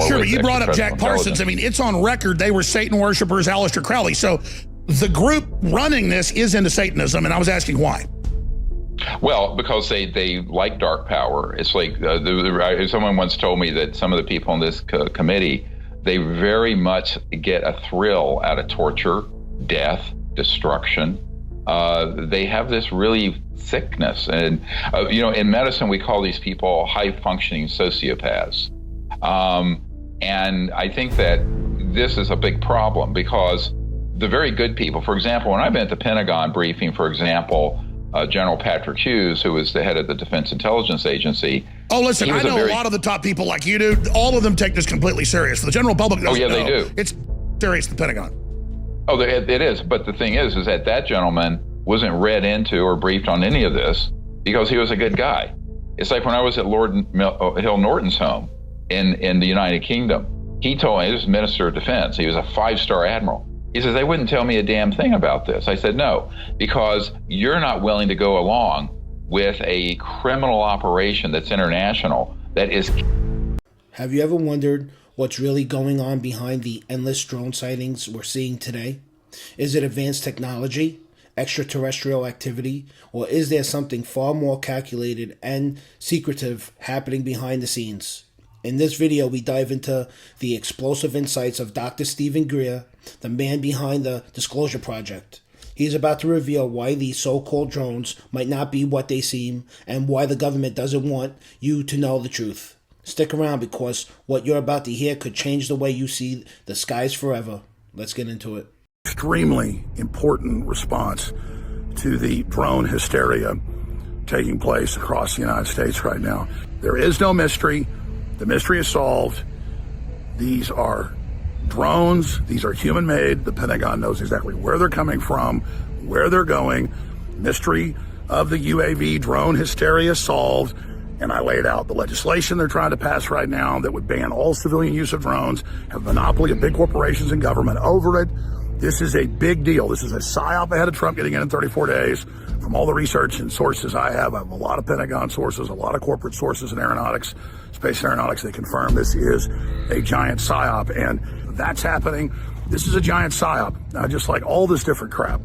Sure, but you brought up Jack Parsons. I mean, it's on record they were Satan worshipers, Aleister Crowley. So the group running this is into Satanism, and I was asking why. Well, because they like dark power. It's like someone once told me that some of the people on this committee, they very much get a thrill out of torture, death, destruction. They have this really sickness. And, in medicine, we call these people high-functioning sociopaths. And I think that this is a big problem because the very good people, for example, when I've been at the Pentagon briefing, for example, General Patrick Hughes, who was the head of the Defense Intelligence Agency. Oh, listen, I know a lot of the top people like you do. All of them take this completely serious. The general public doesn't know. They do. It's serious, the Pentagon. Oh, it is. But the thing is that gentleman wasn't read into or briefed on any of this because he was a good guy. It's like when I was at Lord Hill Norton's home in the United Kingdom. He told me, he was Minister of Defense. He was a 5-star admiral. He says, they wouldn't tell me a damn thing about this. I said, no, because you're not willing to go along with a criminal operation that's international that is. Have you ever wondered what's really going on behind the endless drone sightings we're seeing today? Is it advanced technology, extraterrestrial activity, or is there something far more calculated and secretive happening behind the scenes? In this video, we dive into the explosive insights of Dr. Stephen Greer, the man behind the Disclosure Project. He's about to reveal why these so-called drones might not be what they seem and why the government doesn't want you to know the truth. Stick around because what you're about to hear could change the way you see the skies forever. Let's get into it. Extremely important response to the drone hysteria taking place across the United States right now. There is no mystery. The mystery is solved. These are drones. These are human-made. The Pentagon knows exactly where they're coming from, where they're going. Mystery of the UAV drone hysteria solved. And I laid out the legislation they're trying to pass right now that would ban all civilian use of drones, have a monopoly of big corporations and government over it. This is a big deal. This is a psyop ahead of Trump getting in 34 days. From all the research and sources I have a lot of Pentagon sources, a lot of corporate sources in aeronautics, space aeronautics. They confirm this is a giant psyop, and that's happening. This is a giant psyop, just like all this different crap.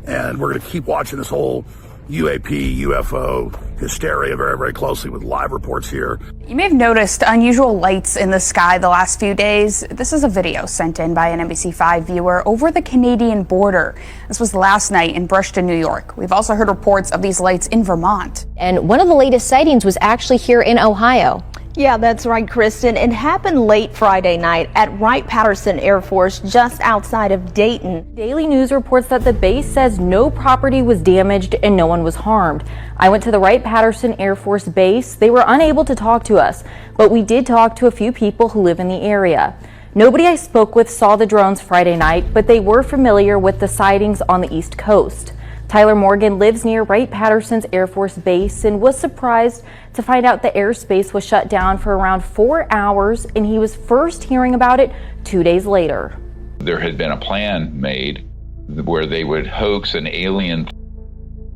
And we're going to keep watching this whole UAP, UFO hysteria very, very closely with live reports here. You may have noticed unusual lights in the sky the last few days. This is a video sent in by an NBC5 viewer over the Canadian border. This was last night in Brushton, New York. We've also heard reports of these lights in Vermont. And one of the latest sightings was actually here in Ohio. Yeah, that's right, Kristen. It happened late Friday night at Wright-Patterson Air Force just outside of Dayton. Daily News reports that the base says no property was damaged and no one was harmed. I went to the Wright-Patterson Air Force Base. They were unable to talk to us, but we did talk to a few people who live in the area. Nobody I spoke with saw the drones Friday night, but they were familiar with the sightings on the East Coast. Tyler Morgan lives near Wright-Patterson's Air Force Base and was surprised to find out the airspace was shut down for around 4 hours, and he was first hearing about it 2 days later. There had been a plan made where they would hoax an alien,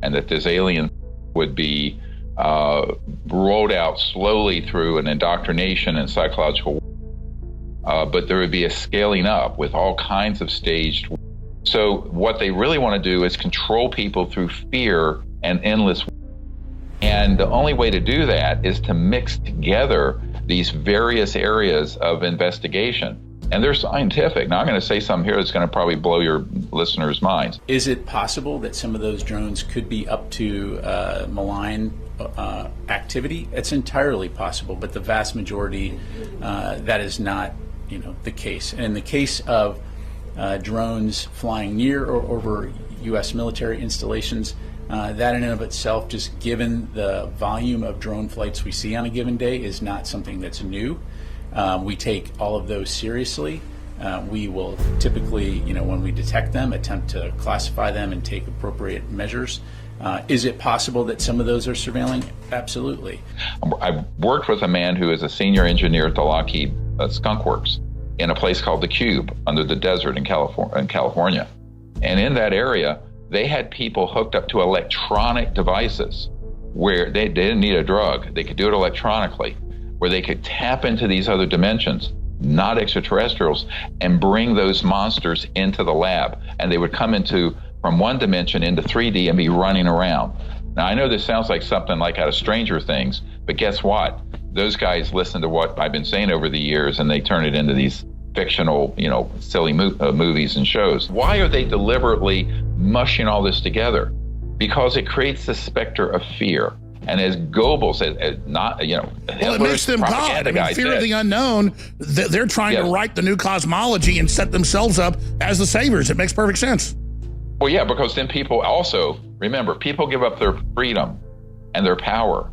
and that this alien would be rolled out slowly through an indoctrination and psychological, but there would be a scaling up with all kinds of staged. So what they really want to do is control people through fear and endless. And the only way to do that is to mix together these various areas of investigation. And they're scientific. Now I'm going to say something here that's going to probably blow your listeners' minds. Is it possible that some of those drones could be up to malign activity? It's entirely possible, but the vast majority, that is not, the case. And in the case of drones flying near or over U.S. military installations, that in and of itself, just given the volume of drone flights we see on a given day, is not something that's new. We take all of those seriously. We will typically, when we detect them, attempt to classify them and take appropriate measures. Is it possible that some of those are surveilling? Absolutely. I worked with a man who is a senior engineer at the Lockheed Skunk Works in a place called the Cube under the desert in California. And in that area, they had people hooked up to electronic devices where they didn't need a drug. They could do it electronically, where they could tap into these other dimensions not extraterrestrials, and bring those monsters into the lab. And they would come from one dimension into 3D and be running around. Now, I know this sounds like something like out of Stranger Things, but guess what? Those guys listen to what I've been saying over the years, and they turn it into these fictional, silly movies and shows. Why are they deliberately mushing all this together? Because it creates the specter of fear. And as Goebbels said, it makes them God. I mean, fear of the unknown. They're trying to write the new cosmology and set themselves up as the saviors. It makes perfect sense. Well, yeah, because then people also, remember, people give up their freedom and their power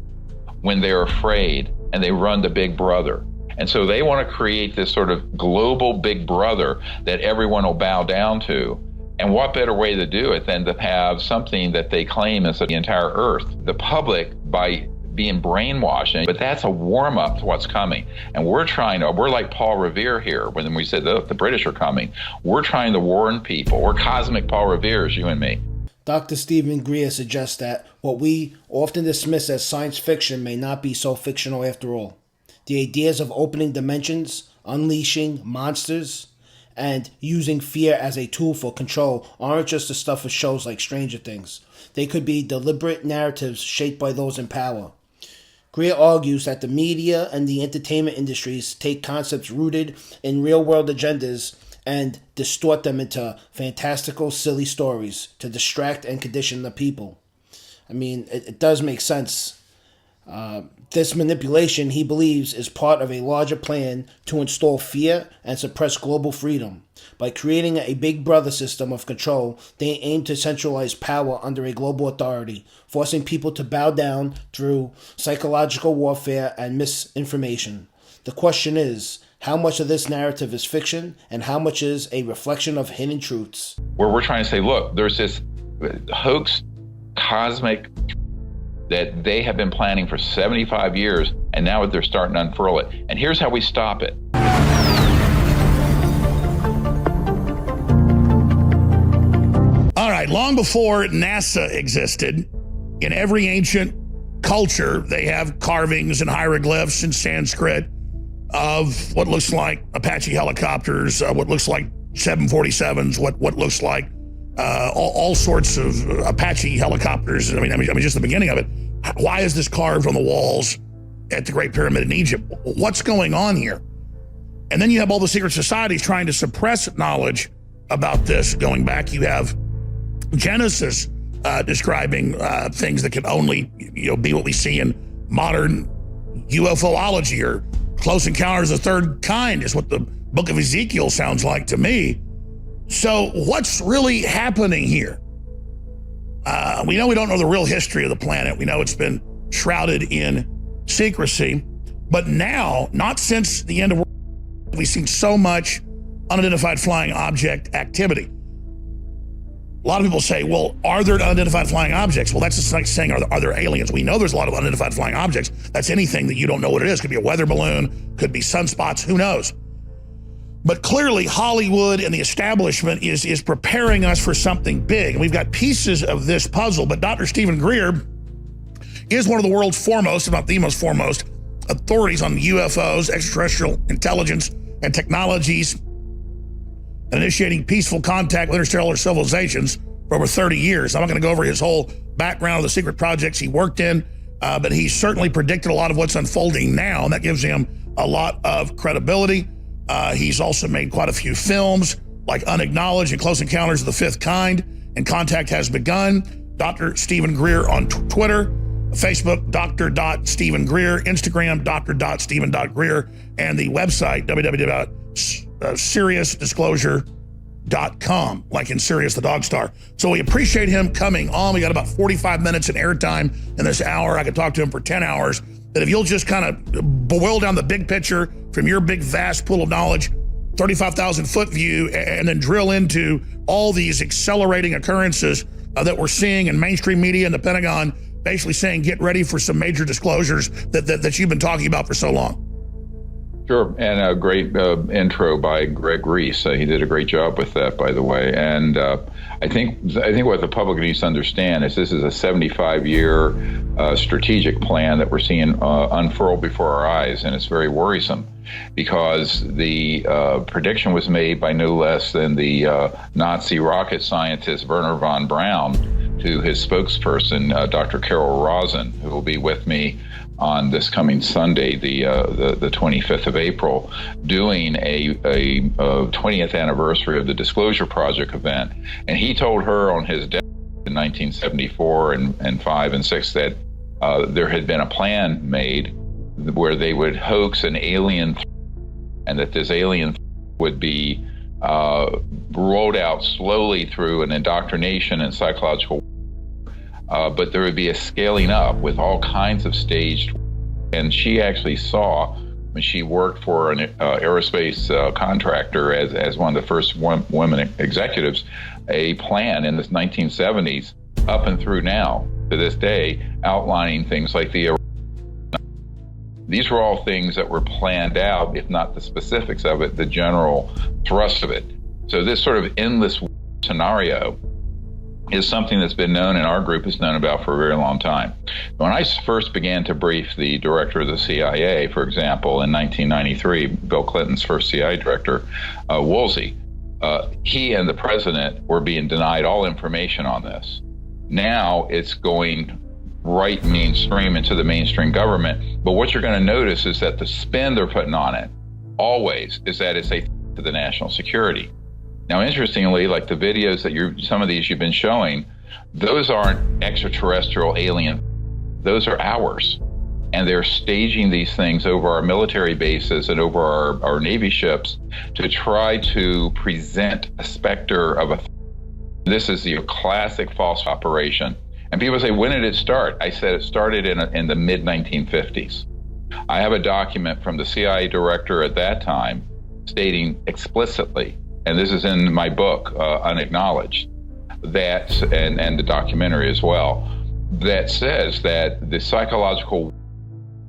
when they're afraid and they run to Big Brother. And so they want to create this sort of global Big Brother that everyone will bow down to. And what better way to do it than to have something that they claim is the entire Earth? The public, by being brainwashed, but that's a warm-up to what's coming. And we're like Paul Revere here, when we said the British are coming. We're trying to warn people. We're cosmic Paul Reveres, you and me. Dr. Stephen Greer suggests that what we often dismiss as science fiction may not be so fictional after all. The ideas of opening dimensions, unleashing monsters, and using fear as a tool for control aren't just the stuff of shows like Stranger Things. They could be deliberate narratives shaped by those in power. Greer argues that the media and the entertainment industries take concepts rooted in real-world agendas and distort them into fantastical, silly stories to distract and condition the people. I mean, it does make sense. This manipulation, he believes, is part of a larger plan to install fear and suppress global freedom. By creating a big brother system of control, they aim to centralize power under a global authority, forcing people to bow down through psychological warfare and misinformation. The question is, how much of this narrative is fiction and how much is a reflection of hidden truths? Where we're trying to say, look, there's this hoax cosmic that they have been planning for 75 years, and now they're starting to unfurl it. And here's how we stop it. All right, long before NASA existed, in every ancient culture, they have carvings and hieroglyphs in Sanskrit of what looks like Apache helicopters, what looks like 747s, what looks like all sorts of Apache helicopters. I mean, just the beginning of it. Why is this carved on the walls at the Great Pyramid in Egypt? What's going on here? And then you have all the secret societies trying to suppress knowledge about this. Going back, you have Genesis describing things that can only be what we see in modern UFOlogy, or Close Encounters of the Third Kind is what the book of Ezekiel sounds like to me. So what's really happening here? We know we don't know the real history of the planet. We know it's been shrouded in secrecy. But now, not since the end of World War II, we've seen so much unidentified flying object activity. A lot of people say, well, are there unidentified flying objects? Well, that's just like saying, are there aliens? We know there's a lot of unidentified flying objects. That's anything that you don't know what it is. Could be a weather balloon, could be sunspots, who knows? But clearly Hollywood and the establishment is preparing us for something big. And we've got pieces of this puzzle, but Dr. Stephen Greer is one of the world's foremost, if not the most foremost, authorities on UFOs, extraterrestrial intelligence and technologies, and initiating peaceful contact with interstellar civilizations for over 30 years. I'm not gonna go over his whole background of the secret projects he worked in, but he certainly predicted a lot of what's unfolding now, and that gives him a lot of credibility. He's also made quite a few films like Unacknowledged and Close Encounters of the Fifth Kind, and Contact Has Begun. Dr. Stephen Greer on Twitter, Facebook, Dr.Stephen Greer, Instagram, Dr.Stephen.Greer, and the website, www.SiriusDisclosure.com, like in Sirius the Dog Star. So we appreciate him coming on. We got about 45 minutes in airtime in this hour. I could talk to him for 10 hours. That if you'll just kind of boil down the big picture from your big, vast pool of knowledge, 35,000 foot view, and then drill into all these accelerating occurrences that we're seeing in mainstream media and the Pentagon, basically saying, get ready for some major disclosures that you've been talking about for so long. Sure, and a great intro by Greg Reese. He did a great job with that, by the way. And I think what the public needs to understand is this is a 75-year strategic plan that we're seeing unfurl before our eyes, and it's very worrisome because the prediction was made by no less than the Nazi rocket scientist Werner von Braun to his spokesperson, Dr. Carol Rosen, who will be with me on this coming Sunday, the 25th of April, doing a 20th anniversary of the Disclosure Project event. And he told her on his death in 1974 and 5 and 6 that there had been a plan made where they would hoax an alien and that this alien would be rolled out slowly through an indoctrination and psychological but there would be a scaling up with all kinds of staged. And she actually saw, when she worked for an aerospace contractor as one of the first women executives, a plan in the 1970s up and through now to this day, outlining things like these were all things that were planned out, if not the specifics of it, the general thrust of it. So this sort of endless scenario is something that's been known, and our group has known about for a very long time. When I first began to brief the director of the CIA, for example, in 1993, Bill Clinton's first CIA director, Woolsey, he and the president were being denied all information on this. Now it's going right mainstream into the mainstream government. But what you're going to notice is that the spin they're putting on it always is that it's a to the national security. Now, interestingly, like the videos that some of these you've been showing, those aren't extraterrestrial alien. Those are ours. And they're staging these things over our military bases and over our Navy ships to try to present a specter of this is your classic false operation. And people say, when did it start? I said it started in the mid-1950s. I have a document from the CIA director at that time stating explicitly, and this is in my book, Unacknowledged, that, and the documentary as well, that says that the psychological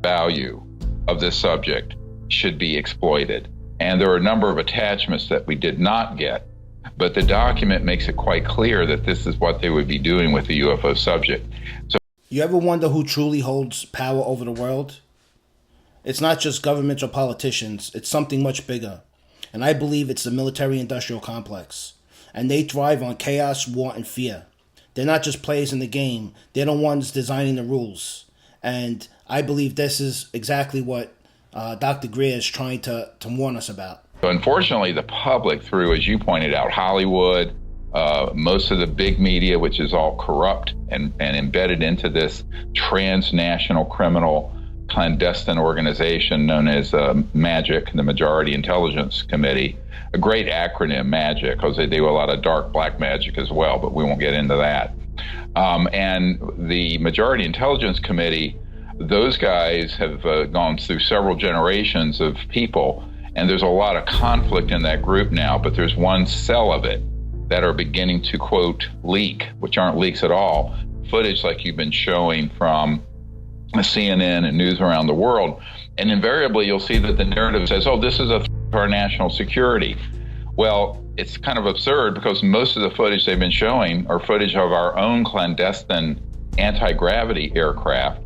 value of this subject should be exploited. And there are a number of attachments that we did not get, but the document makes it quite clear that this is what they would be doing with the UFO subject. So, you ever wonder who truly holds power over the world? It's not just governments or politicians, it's something much bigger. And I believe it's the military-industrial complex. And they thrive on chaos, war, and fear. They're not just players in the game. They're the ones designing the rules. And I believe this is exactly what Dr. Greer is trying to warn us about. Unfortunately, the public, through, as you pointed out, Hollywood, most of the big media, which is all corrupt and embedded into this transnational criminal clandestine organization known as MAGIC, the Majority Intelligence Committee, a great acronym, MAGIC, because they do a lot of dark black magic as well, but we won't get into that. And the Majority Intelligence Committee, those guys have gone through several generations of people, and there's a lot of conflict in that group now, but there's one cell of it that are beginning to, quote, leak, which aren't leaks at all, footage like you've been showing from CNN and news around the world. And invariably, you'll see that the narrative says, oh, this is a threat to our national security. Well, it's kind of absurd because most of the footage they've been showing are footage of our own clandestine anti-gravity aircraft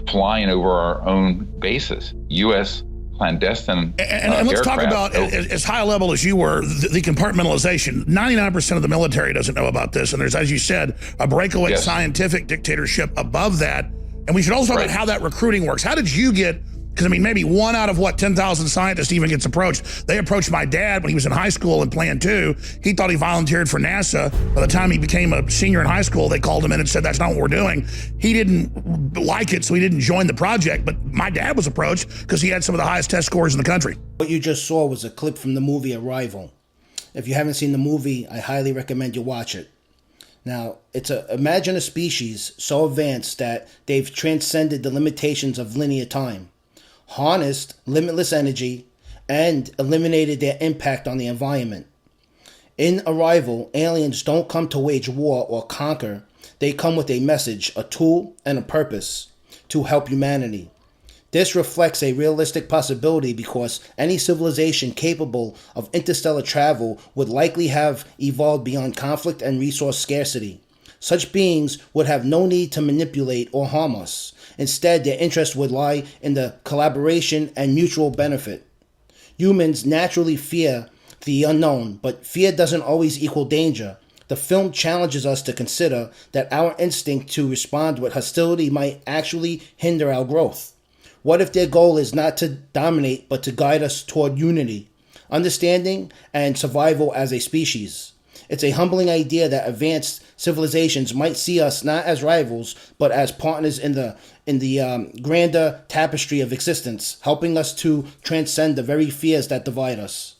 flying over our own bases, U.S. clandestine and let's talk about, as high a level as you were, the compartmentalization. 99% of the military doesn't know about this. And there's, as you said, a breakaway scientific dictatorship above that. And we should also talk about how that recruiting works. How did you get, because I mean, maybe 1 out of 10,000 scientists even gets approached. They approached my dad when he was in high school in Plan 2. He thought he volunteered for NASA. By the time he became a senior in high school, they called him in and said, that's not what we're doing. He didn't like it, so he didn't join the project. But my dad was approached because he had some of the highest test scores in the country. What you just saw was a clip from the movie Arrival. If you haven't seen the movie, I highly recommend you watch it. Now, imagine a species so advanced that they've transcended the limitations of linear time, harnessed limitless energy, and eliminated their impact on the environment. In Arrival, aliens don't come to wage war or conquer. They come with a message, a tool, and a purpose to help humanity. This reflects a realistic possibility because any civilization capable of interstellar travel would likely have evolved beyond conflict and resource scarcity. Such beings would have no need to manipulate or harm us. Instead, their interest would lie in the collaboration and mutual benefit. Humans naturally fear the unknown, but fear doesn't always equal danger. The film challenges us to consider that our instinct to respond with hostility might actually hinder our growth. What if their goal is not to dominate, but to guide us toward unity, understanding, and survival as a species? It's a humbling idea that advanced civilizations might see us not as rivals, but as partners in the grander tapestry of existence, helping us to transcend the very fears that divide us.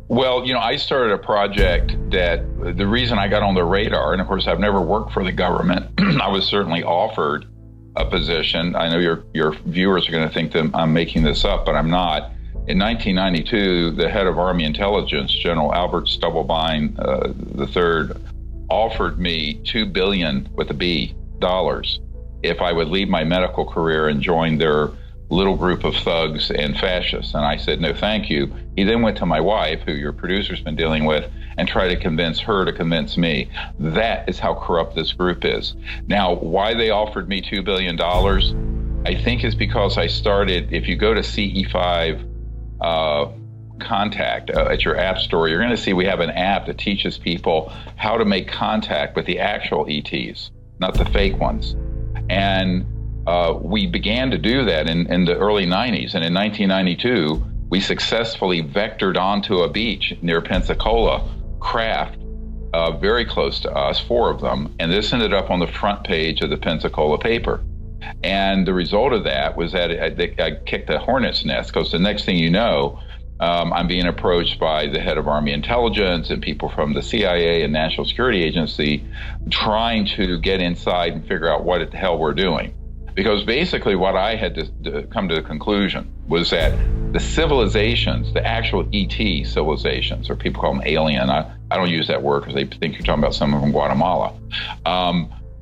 Well, I started a project that the reason I got on the radar, and of course I've never worked for the government, I was certainly offered a position. I know your viewers are going to think that I'm making this up, but I'm not. In 1992, the head of Army Intelligence, General Albert Stubblebine III, offered me $2 billion with a B dollars if I would leave my medical career and join their little group of thugs and fascists. And I said, no, thank you. He then went to my wife, who your producer's been dealing with, and tried to convince her to convince me. That is how corrupt this group is. Now, why they offered me $2 billion, I think is because I started, if you go to CE5 contact at your app store, you're going to see we have an app that teaches people how to make contact with the actual ETs, not the fake ones. And we began to do that in the early 90s. And in 1992, we successfully vectored onto a beach near Pensacola craft very close to us, 4 of them. And this ended up on the front page of the Pensacola paper. And the result of that was that I kicked a hornet's nest, because the next thing you know, I'm being approached by the head of Army Intelligence and people from the CIA and National Security Agency trying to get inside and figure out what the hell we're doing. Because basically what I had to come to the conclusion was that the civilizations, the actual ET civilizations, or people call them alien, I don't use that word because they think you're talking about someone from Guatemala,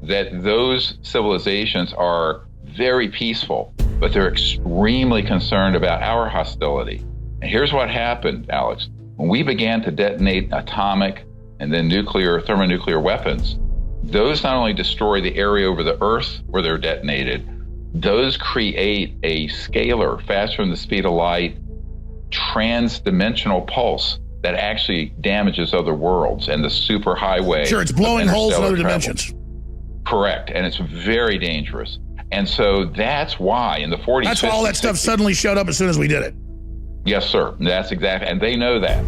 that those civilizations are very peaceful, but they're extremely concerned about our hostility. And here's what happened, Alex. When we began to detonate atomic and then nuclear, thermonuclear weapons, those not only destroy the area over the Earth where they're detonated, those create a scalar, faster than the speed of light, trans-dimensional pulse that actually damages other worlds and the superhighway. Sure, it's blowing holes in other dimensions. Correct, and it's very dangerous. And so that's why in the 40s, that's why all that stuff suddenly showed up as soon as we did it. Yes, sir. That's exactly, and they know that.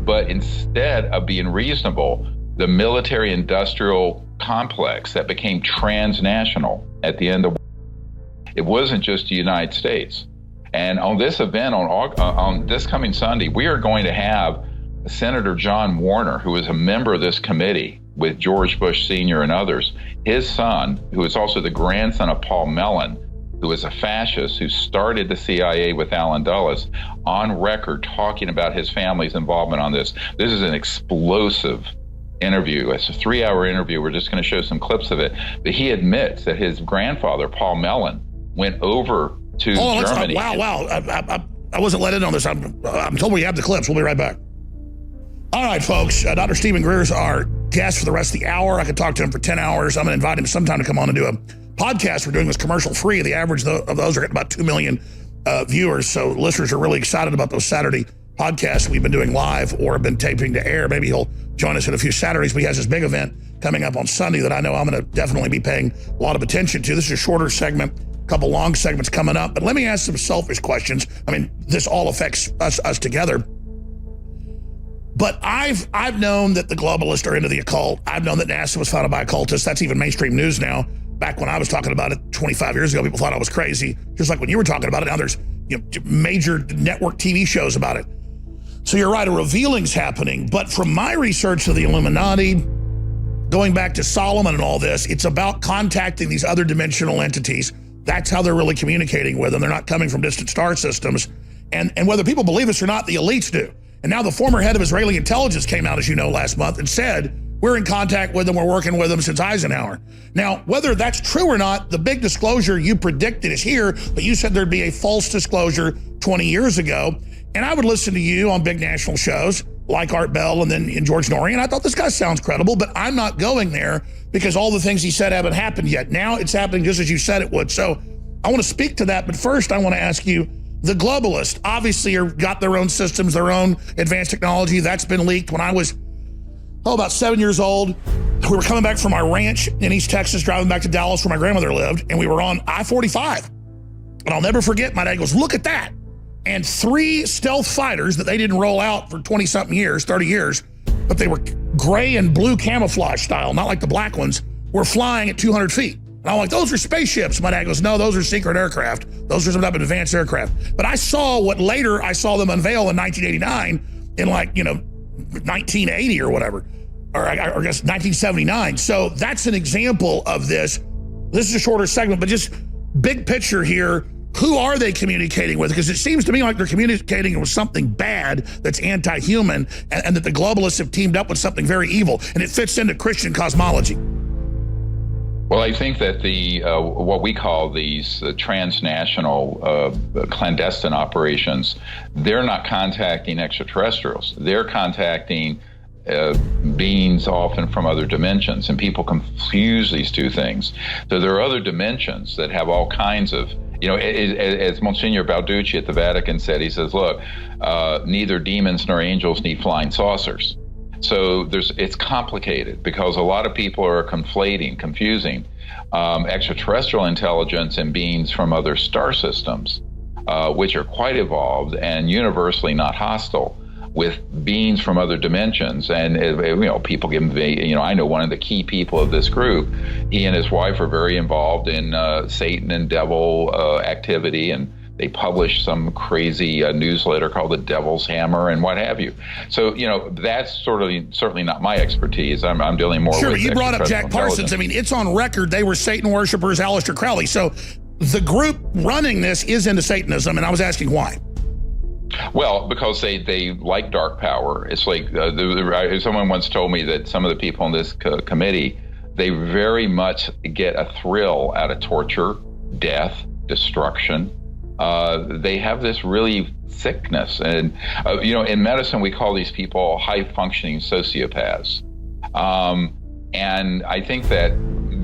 But instead of being reasonable, the military-industrial complex that became transnational at the end of it wasn't just the United States. And on this event, on this coming Sunday, we are going to have Senator John Warner, who is a member of this committee with George Bush Sr. and others, his son, who is also the grandson of Paul Mellon, who is a fascist who started the CIA with Allen Dulles, on record talking about his family's involvement on this. This is an explosive interview. It's a 3-hour interview. We're just going to show some clips of it. But he admits that his grandfather, Paul Mellon, went over to Germany. Wow. I wasn't let in on this. I'm told we have the clips. We'll be right back. All right, folks. Dr. Stephen Greer is our guest for the rest of the hour. I could talk to him for 10 hours. I'm going to invite him sometime to come on and do a podcast. We're doing this commercial free. The average of those are getting about 2 million viewers. So listeners are really excited about those Saturday podcasts we've been doing live or have been taping to air. Maybe he'll join us in a few Saturdays. But he has this big event coming up on Sunday that I know I'm going to definitely be paying a lot of attention to. This is a shorter segment, a couple long segments coming up. But let me ask some selfish questions. I mean, this all affects us together. But I've known that the globalists are into the occult. I've known that NASA was founded by occultists. That's even mainstream news now. Back when I was talking about it 25 years ago, people thought I was crazy. Just like when you were talking about it, now there's major network TV shows about it. So you're right, a revealing's happening. But from my research of the Illuminati, going back to Solomon and all this, it's about contacting these other dimensional entities. That's how they're really communicating with them. They're not coming from distant star systems. And whether people believe this or not, the elites do. And now the former head of Israeli intelligence came out, as you know, last month and said we're in contact with them, we're working with them since Eisenhower. Now, whether that's true or not, the big disclosure you predicted is here, but you said there'd be a false disclosure 20 years ago. And I would listen to you on big national shows like Art Bell and then George Norrie, and I thought this guy sounds credible, but I'm not going there because all the things he said haven't happened yet. Now it's happening just as you said it would. So I want to speak to that, but first I want to ask you, the globalists obviously got their own systems, their own advanced technology. That's been leaked. When I was, about 7 years old, we were coming back from our ranch in East Texas, driving back to Dallas where my grandmother lived, and we were on I-45. And I'll never forget, my dad goes, look at that. And 3 stealth fighters that they didn't roll out for 20-something years, 30 years, but they were gray and blue camouflage style, not like the black ones, were flying at 200 feet. And I'm like, those are spaceships. My dad goes, no, those are secret aircraft. Those are some type of advanced aircraft. But I saw what later I saw them unveil in 1989 in 1980 or whatever, or I guess 1979. So that's an example of this. This is a shorter segment, but just big picture here. Who are they communicating with? Because it seems to me like they're communicating with something bad that's anti-human, and that the globalists have teamed up with something very evil, and it fits into Christian cosmology. Well, I think that the what we call these transnational clandestine operations, they're not contacting extraterrestrials. They're contacting beings often from other dimensions, and people confuse these two things. So there are other dimensions that have all kinds of, as Monsignor Balducci at the Vatican said, he says, look, neither demons nor angels need flying saucers. So it's complicated because a lot of people are confusing extraterrestrial intelligence and beings from other star systems, which are quite evolved and universally not hostile, with beings from other dimensions. And people give him, I know one of the key people of this group. He and his wife are very involved in Satan and devil activity, and they publish some crazy newsletter called The Devil's Hammer and what have you. So, that's certainly not my expertise. I'm dealing more with... Sure, but you brought up Jack Parsons. I mean, it's on record they were Satan worshipers, Aleister Crowley. So the group running this is into Satanism, and I was asking why. Well, because they like dark power. It's like someone once told me that some of the people in this committee, they very much get a thrill out of torture, death, destruction. They have this really sickness. And, in medicine, we call these people high-functioning sociopaths. And I think that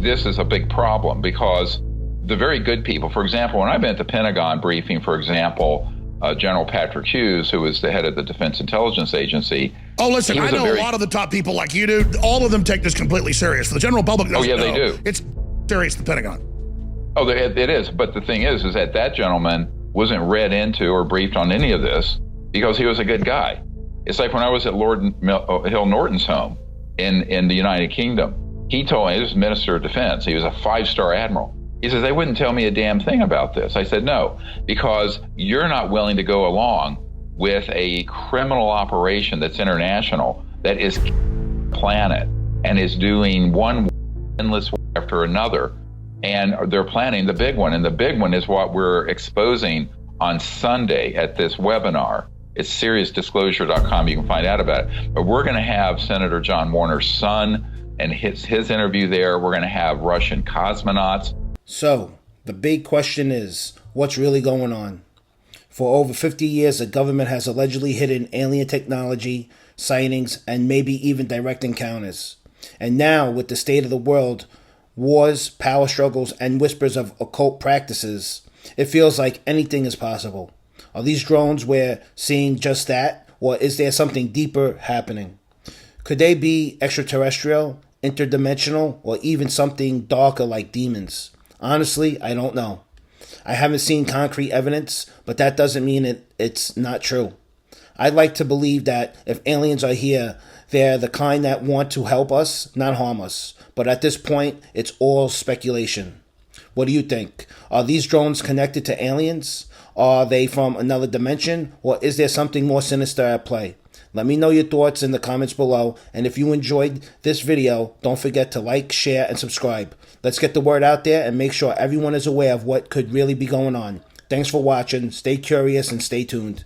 this is a big problem because the very good people, for example, when I've been at the Pentagon briefing, for example, General Patrick Hughes, who was the head of the Defense Intelligence Agency. Oh, listen, I know a lot of the top people like you do. All of them take this completely serious. The general public doesn't know. They do. It's serious, the Pentagon. Oh, it is. But the thing is that gentleman wasn't read into or briefed on any of this because he was a good guy. It's like when I was at Lord Hill Norton's home in the United Kingdom. He told me, he was Minister of Defense. He was a 5-star admiral. He says, they wouldn't tell me a damn thing about this. I said, no, because you're not willing to go along with a criminal operation that's international, that is planet, and is doing one endless after another. And they're planning the big one. And the big one is what we're exposing on Sunday at this webinar. It's SeriousDisclosure.com. You can find out about it. But we're going to have Senator John Warner's son and his interview there. We're going to have Russian cosmonauts. So, the big question is, what's really going on? For over 50 years, the government has allegedly hidden alien technology, sightings, and maybe even direct encounters. And now, with the state of the world, wars, power struggles, and whispers of occult practices, it feels like anything is possible. Are these drones we're seeing just that, or is there something deeper happening? Could they be extraterrestrial, interdimensional, or even something darker like demons? Honestly, I don't know. I haven't seen concrete evidence, but that doesn't mean it's not true. I'd like to believe that if aliens are here, they're the kind that want to help us, not harm us. But at this point, it's all speculation. What do you think? Are these drones connected to aliens? Are they from another dimension? Or is there something more sinister at play? Let me know your thoughts in the comments below. And if you enjoyed this video, don't forget to like, share, and subscribe. Let's get the word out there and make sure everyone is aware of what could really be going on. Thanks for watching. Stay curious and stay tuned.